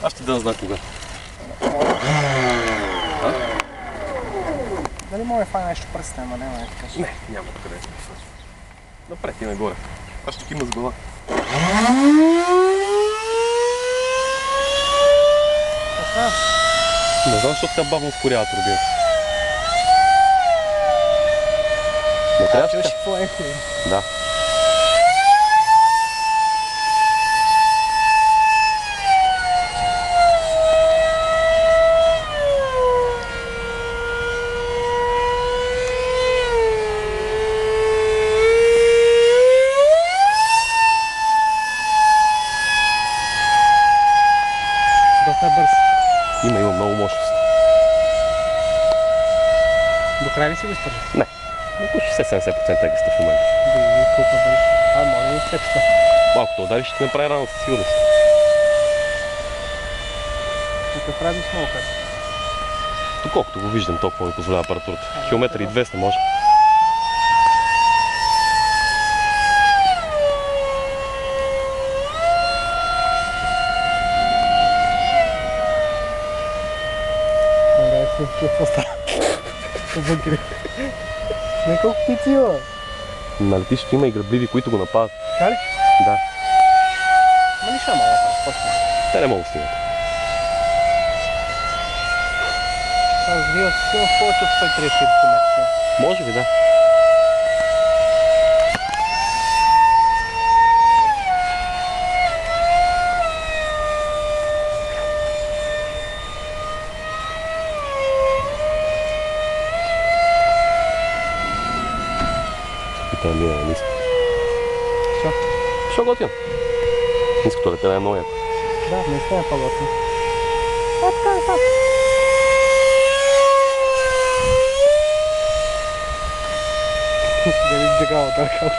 Аз ще дам знак кога. Дали може да фае нещо пръстен, ама няма да кажа. Не, няма откъде да се свърши. Напред и нагоре. Аз ще кима с глава. Не знам, защото така бавно ускорява турбината. Не трябва Чуваш така? какво ехо е? Да. Доста бърз. Има много мощност. До края ли си го изпържа? Не. Около 60-70% гъста в момента. Колко бърз. Може да изцепста. Малкото удари ще направи рано със сигурност. Какъв радиус много къде? Доколкото го виждам, толкова ми позволява апаратурата. Километър и 200 може. Какво става? Бънкери. Не колко птици има. На летището има и грабливи, които го нападат. Така ли? Да. Ма нищо малко почва. Те не могат да стигнат. Аз вие сигурно повече от 130 км. Може би, да. Питаме мина на ниско. Що? Що готвим? Ниското летене е много яко. Да, наистина е по-готно. Така. Да ви джагава търкал.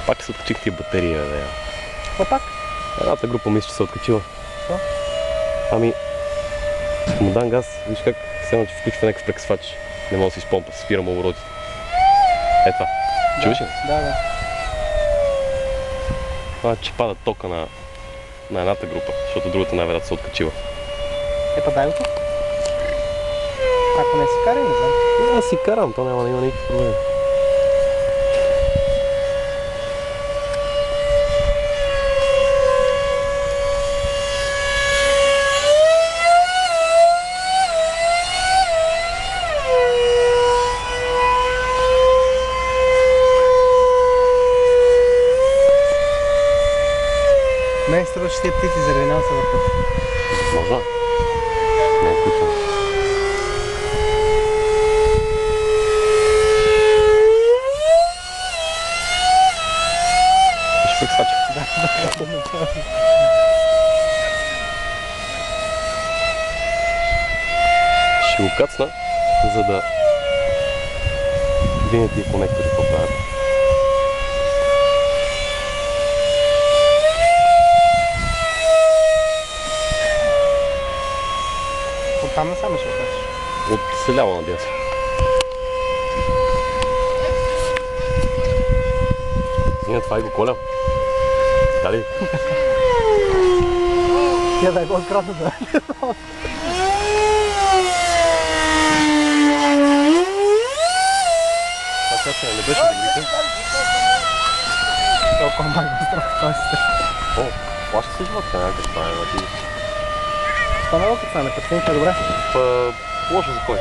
Пак се откачих тия батерии, бе. Какво пак? Едната група мисля, че се откачила. Що? Ами, като му дам газ, виж как все едно, че включва някакъв прекъсвач. Не мога да си изпомпа, спирам оборотите. Е това. Чуваш ли? Да. Това е, че пада тока на едната група, защото другата най-вероятно се откачила. Ето дай го тук. Ако не си карай, не знам. Да си карам, то няма да има никакви проблеми. Мен струва, че тия птици заради нас се въртат. Възможно. Не е включено. Ще прекъсвача. Ще го кацна, за да видим тия конектори какво правят. Оттам насам ще окачиш. От селяво надя се. Синя, това и го коля. Дали? Я дай го откратно да. Това кацане не беше добрите. Толкова май го страх, това си страх. О, плаща се животка някакъв това е, Това не го кацаме, кацаника е добре. Лошо за кой?